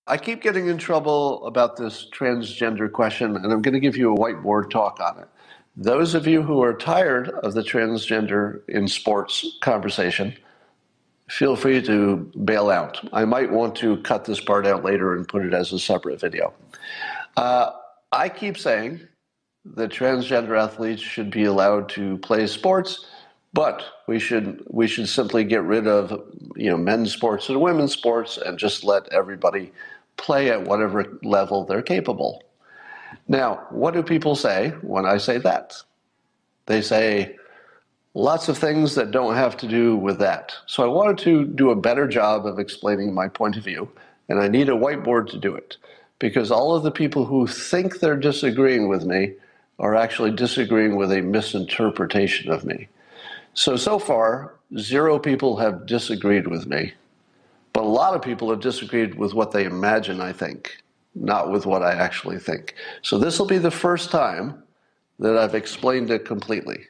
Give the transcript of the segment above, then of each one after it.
I keep getting in trouble about this transgender question, and I'm going to give you a whiteboard talk on it. Those of you who are tired of the transgender in sports conversation, feel free to bail out. I might want to cut this part out later and put it as a separate video. I keep saying that transgender athletes should be allowed to play sports, but we should simply get rid of men's sports and women's sports and just let everybody play at whatever level they're capable. Now, what do people say when I say that? They say lots of things that don't have to do with that. So I wanted to do a better job of explaining my point of view, and I need a whiteboard to do it, because all of the people who think they're disagreeing with me are actually disagreeing with a misinterpretation of me. So far, 0 people have disagreed with me, but a lot of people have disagreed with what they imagine I think, not with what I actually think. So this will be the first time that I've explained it completely.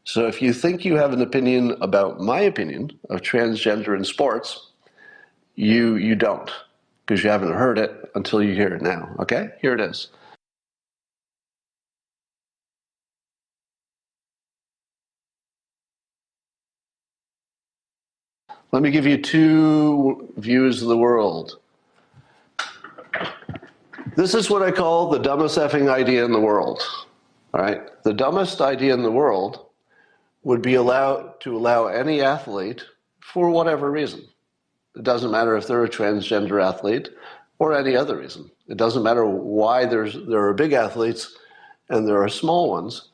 So if you think you have an opinion about my opinion of transgender in sports, you don't, because you haven't heard it until you hear it now, okay? Here it is. Let me give you 2 views of the world. This is what I call the dumbest effing idea in the world. All right? The dumbest idea in the world would be to allow any athlete, for whatever reason. It doesn't matter if they're a transgender athlete or any other reason. It doesn't matter why there are big athletes and there are small ones.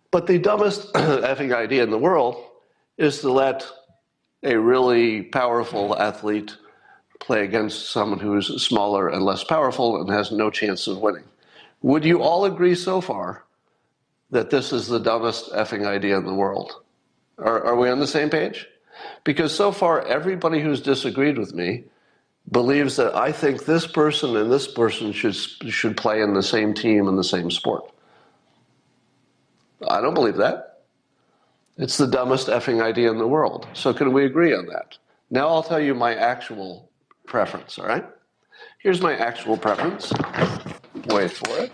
But the dumbest effing idea in the world is to let a really powerful athlete play against someone who's smaller and less powerful and has no chance of winning. Would you all agree so far that this is the dumbest effing idea in the world? Are we on the same page? Because so far, everybody who's disagreed with me believes that I think this person and this person should play in the same team in the same sport. I don't believe that. It's the dumbest effing idea in the world. So can we agree on that? Now I'll tell you my actual preference, all right? Here's my actual preference. Wait for it.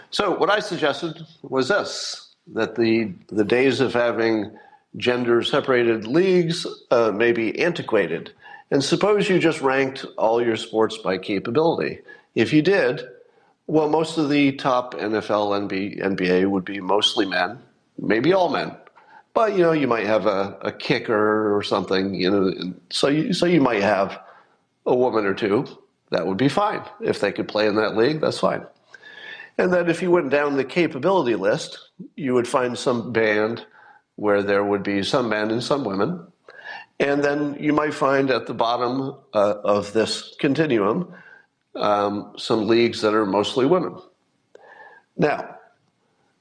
So what I suggested was this, that the days of having gender-separated leagues may be antiquated. And suppose you just ranked all your sports by capability. If you did, well, most of the top NFL, NBA would be mostly men, maybe all men. But, you might have a kicker or something, so you might have a woman or 2. That would be fine. If they could play in that league, that's fine. And then if you went down the capability list, you would find some band where there would be some men and some women. And then you might find at the bottom of this continuum some leagues that are mostly women. Now,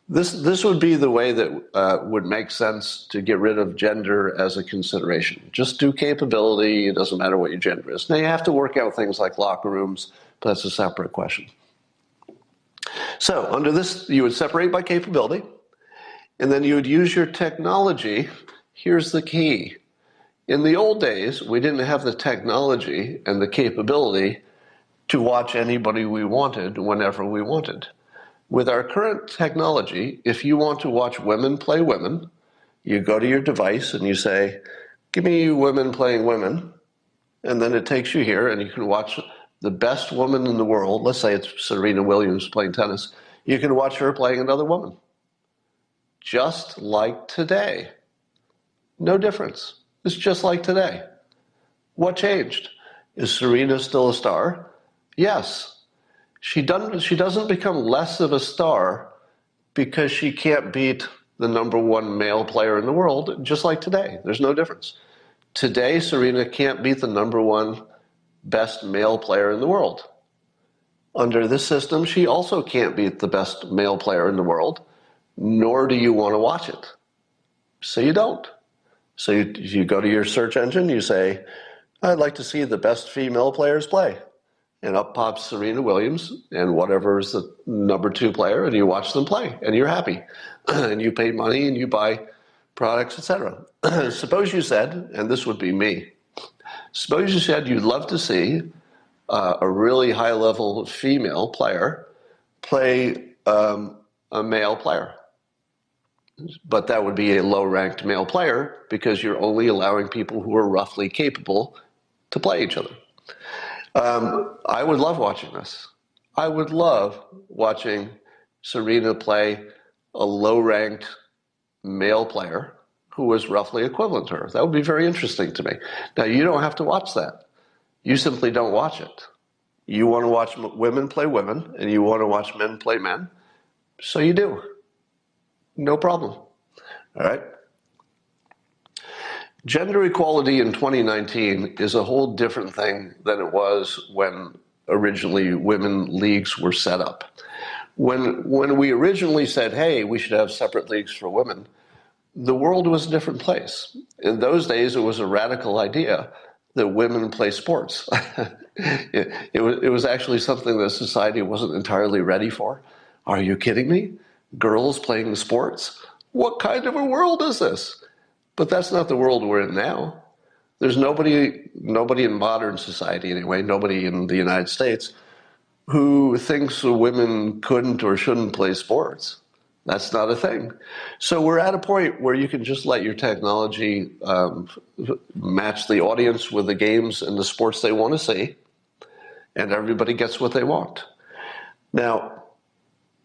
this would be the way that would make sense to get rid of gender as a consideration. Just do capability. It doesn't matter what your gender is. Now, you have to work out things like locker rooms, but that's a separate question. So under this, you would separate by capability, and then you would use your technology. Here's the key. In the old days, we didn't have the technology and the capability to watch anybody we wanted whenever we wanted. With our current technology, if you want to watch women play women, you go to your device and you say, give me women playing women, and then it takes you here and you can watch the best woman in the world. Let's say it's Serena Williams playing tennis. You can watch her playing another woman. Just like today. No difference. It's just like today. What changed? Is Serena still a star? Yes. She doesn't become less of a star because she can't beat the #1 male player in the world, just like today. There's no difference. Today, Serena can't beat the #1 best male player in the world. Under this system, she also can't beat the best male player in the world, nor do you want to watch it. So you don't. So you go to your search engine, you say, I'd like to see the best female players play. And up pops Serena Williams and whatever is the #2 player, and you watch them play, and you're happy. And you pay money, and you buy products, etc. Suppose you said, and this would be me, Suppose you said you'd love to see a really high-level female player play a male player. But that would be a low-ranked male player because you're only allowing people who are roughly capable to play each other. I would love watching this. I would love watching Serena play a low-ranked male player who was roughly equivalent to her. That would be very interesting to me. Now, you don't have to watch that. You simply don't watch it. You want to watch women play women, and you want to watch men play men, so you do. No problem. All right? Gender equality in 2019 is a whole different thing than it was when originally women leagues were set up. When we originally said, hey, we should have separate leagues for women, the world was a different place. In those days, it was a radical idea that women play sports. It was actually something that society wasn't entirely ready for. Are you kidding me? Girls playing sports? What kind of a world is this? But that's not the world we're in now. There's nobody in modern society anyway, nobody in the United States, who thinks women couldn't or shouldn't play sports. That's not a thing. So we're at a point where you can just let your technology match the audience with the games and the sports they want to see, and everybody gets what they want. Now,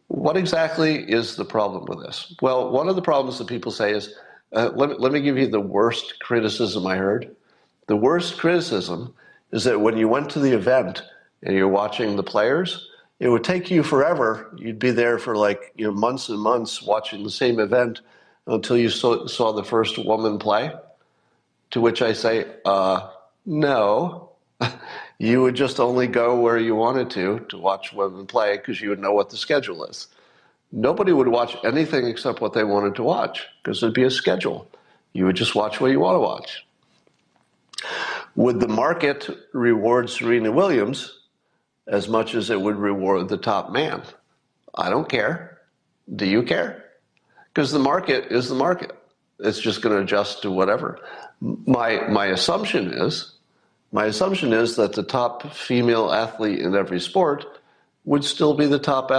what exactly is the problem with this? Well, one of the problems that people say is, let me give you the worst criticism I heard. The worst criticism is that when you went to the event and you're watching the players, it would take you forever. You'd be there for months and months watching the same event until you saw the first woman play. To which I say, no. You would just only go where you wanted to watch women play because you would know what the schedule is. Nobody would watch anything except what they wanted to watch because there'd be a schedule. You would just watch what you want to watch. Would the market reward Serena Williams as much as it would reward the top man? I don't care. Do you care? Because the market is the market. It's just going to adjust to whatever. My assumption is that the top female athlete in every sport would still be the top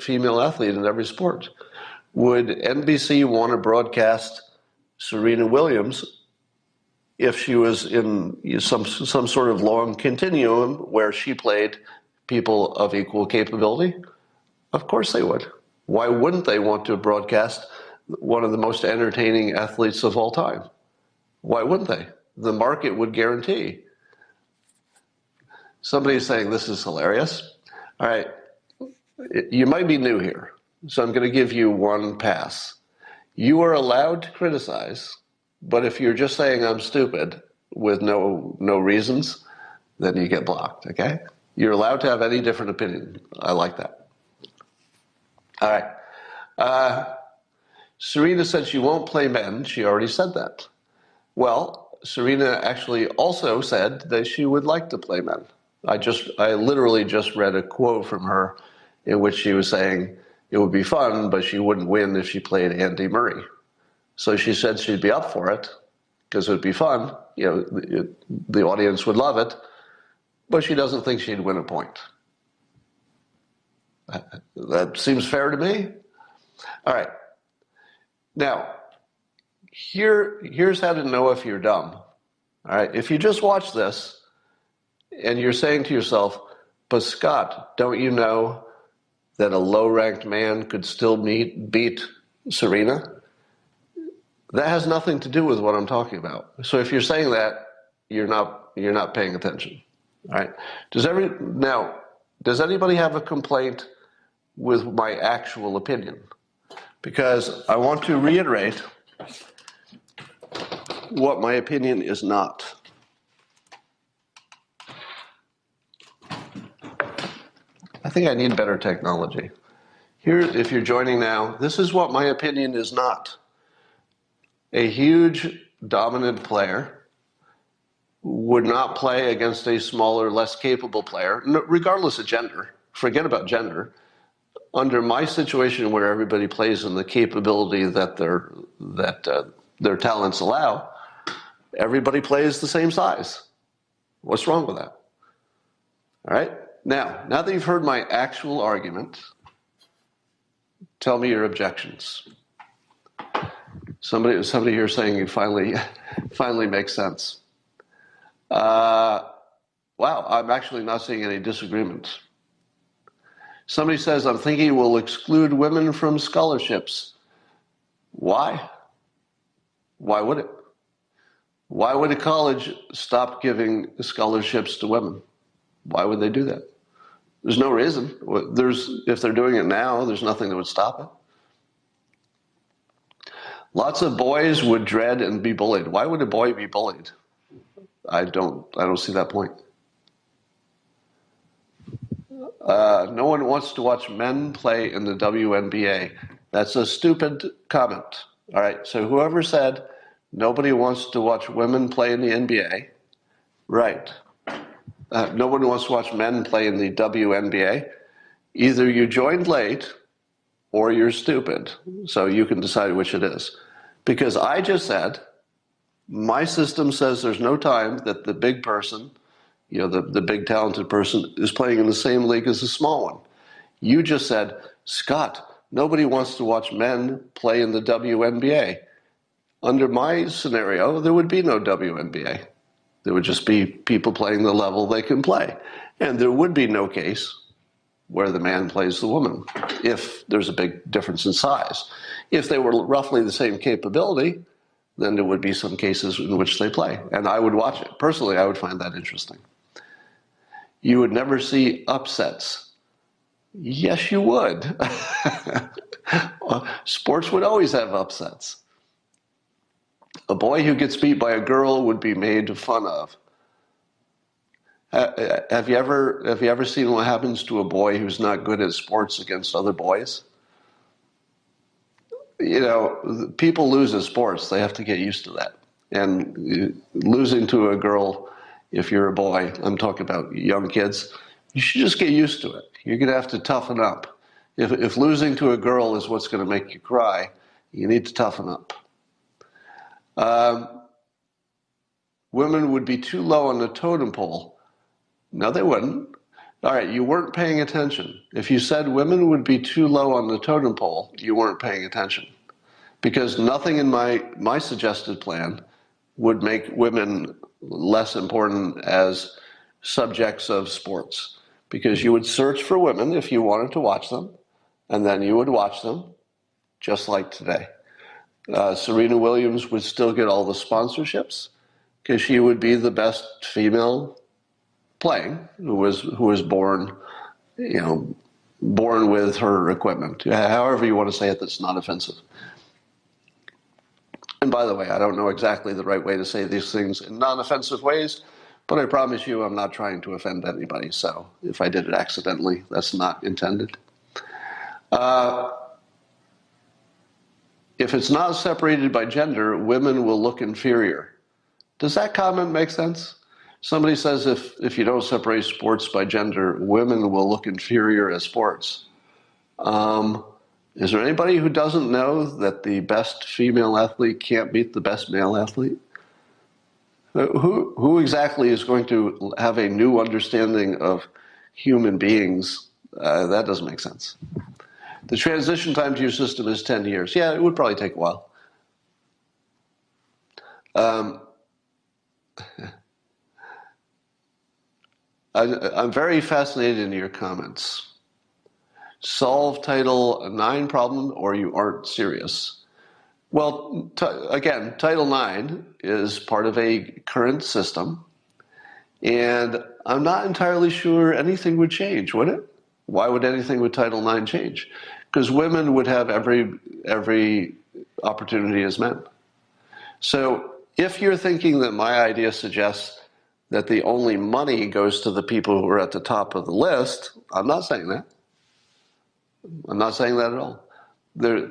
female athlete in every sport. Would NBC want to broadcast Serena Williams if she was in some sort of long continuum where she played people of equal capability? Of course they would. Why wouldn't they want to broadcast one of the most entertaining athletes of all time? Why wouldn't they? The market would guarantee. Somebody's saying this is hilarious. All right, you might be new here, so I'm going to give you one pass. You are allowed to criticize, but if you're just saying I'm stupid with no reasons, then you get blocked, okay? You're allowed to have any different opinion. I like that. All right. Serena said she won't play men. She already said that. Well, Serena actually also said that she would like to play men. I literally just read a quote from her in which she was saying it would be fun, but she wouldn't win if she played Andy Murray. So she said she'd be up for it because it would be fun. The audience would love it, but she doesn't think she'd win a point. That seems fair to me. All right. Now, here's how to know if you're dumb. All right. If you just watch this and you're saying to yourself, but Scott, don't you know that a low-ranked man could still beat Serena? That has nothing to do with what I'm talking about. So if you're saying that, you're not paying attention. All right. Does anybody have a complaint with my actual opinion? Because I want to reiterate what my opinion is not. I think I need better technology. Here, if you're joining now, this is what my opinion is not. A huge dominant player would not play against a smaller, less capable player, regardless of gender. Forget about gender. Under my situation where everybody plays in the capability that their talents allow, everybody plays the same size. What's wrong with that? All right? Now that you've heard my actual argument, tell me your objections. Somebody here saying you finally makes sense. Wow, I'm actually not seeing any disagreements. Somebody says, I'm thinking we'll exclude women from scholarships. Why? Why would it? Why would a college stop giving scholarships to women? Why would they do that? There's no reason. If they're doing it now, there's nothing that would stop it. Lots of boys would dread and be bullied. Why would a boy be bullied? I don't see that point. No one wants to watch men play in the WNBA. That's a stupid comment. All right, so whoever said nobody wants to watch women play in the NBA, right. No one wants to watch men play in the WNBA. Either you joined late or you're stupid. So you can decide which it is. Because I just said, my system says there's no time that the big person, the big talented person, is playing in the same league as the small one. You just said, Scott, nobody wants to watch men play in the WNBA. Under my scenario, there would be no WNBA. There would just be people playing the level they can play. And there would be no case where the man plays the woman if there's a big difference in size. If they were roughly the same capability, then there would be some cases in which they play. And I would watch it. Personally, I would find that interesting. You would never see upsets. Yes, you would. Sports would always have upsets. A boy who gets beat by a girl would be made fun of. Have you ever seen what happens to a boy who's not good at sports against other boys? People lose in sports. They have to get used to that. And losing to a girl, if you're a boy, I'm talking about young kids, you should just get used to it. You're going to have to toughen up. If losing to a girl is what's going to make you cry, you need to toughen up. Women would be too low on the totem pole. No, they wouldn't. All right, you weren't paying attention. If you said women would be too low on the totem pole, you weren't paying attention. Because nothing in my suggested plan would make women less important as subjects of sports. Because you would search for women if you wanted to watch them, and then you would watch them, just like today. Serena Williams would still get all the sponsorships because she would be the best female playing who was born with her equipment. However you want to say it, that's not offensive. And by the way, I don't know exactly the right way to say these things in non-offensive ways, but I promise you I'm not trying to offend anybody. So if I did it accidentally, that's not intended. If it's not separated by gender, women will look inferior. Does that comment make sense? Somebody says if you don't separate sports by gender, women will look inferior as sports. Is there anybody who doesn't know that the best female athlete can't beat the best male athlete? Who exactly is going to have a new understanding of human beings? That doesn't make sense. The transition time to your system is 10 years. Yeah, it would probably take a while. I'm very fascinated in your comments. Solve Title IX problem or you aren't serious. Well, again, Title IX is part of a current system, and I'm not entirely sure anything would change, would it? Why would anything with Title IX change? Because women would have every opportunity as men. So if you're thinking that my idea suggests that the only money goes to the people who are at the top of the list, I'm not saying that. I'm not saying that at all.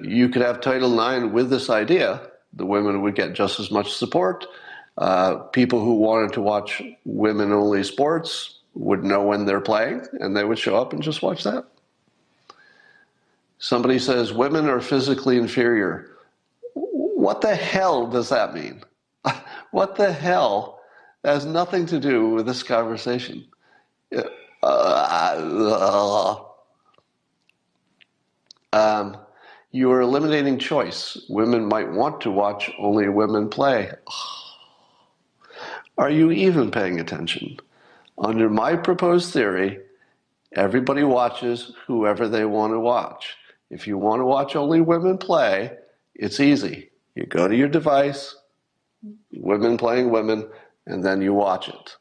You could have Title IX with this idea. The women would get just as much support. People who wanted to watch women-only sports would know when they're playing, and they would show up and just watch that. Somebody says women are physically inferior. What the hell does that mean? What the hell That has nothing to do with this conversation. You are eliminating choice. Women might want to watch only women play. Are you even paying attention? Under my proposed theory, everybody watches whoever they want to watch. If you want to watch only women play, it's easy. You go to your device, women playing women, and then you watch it.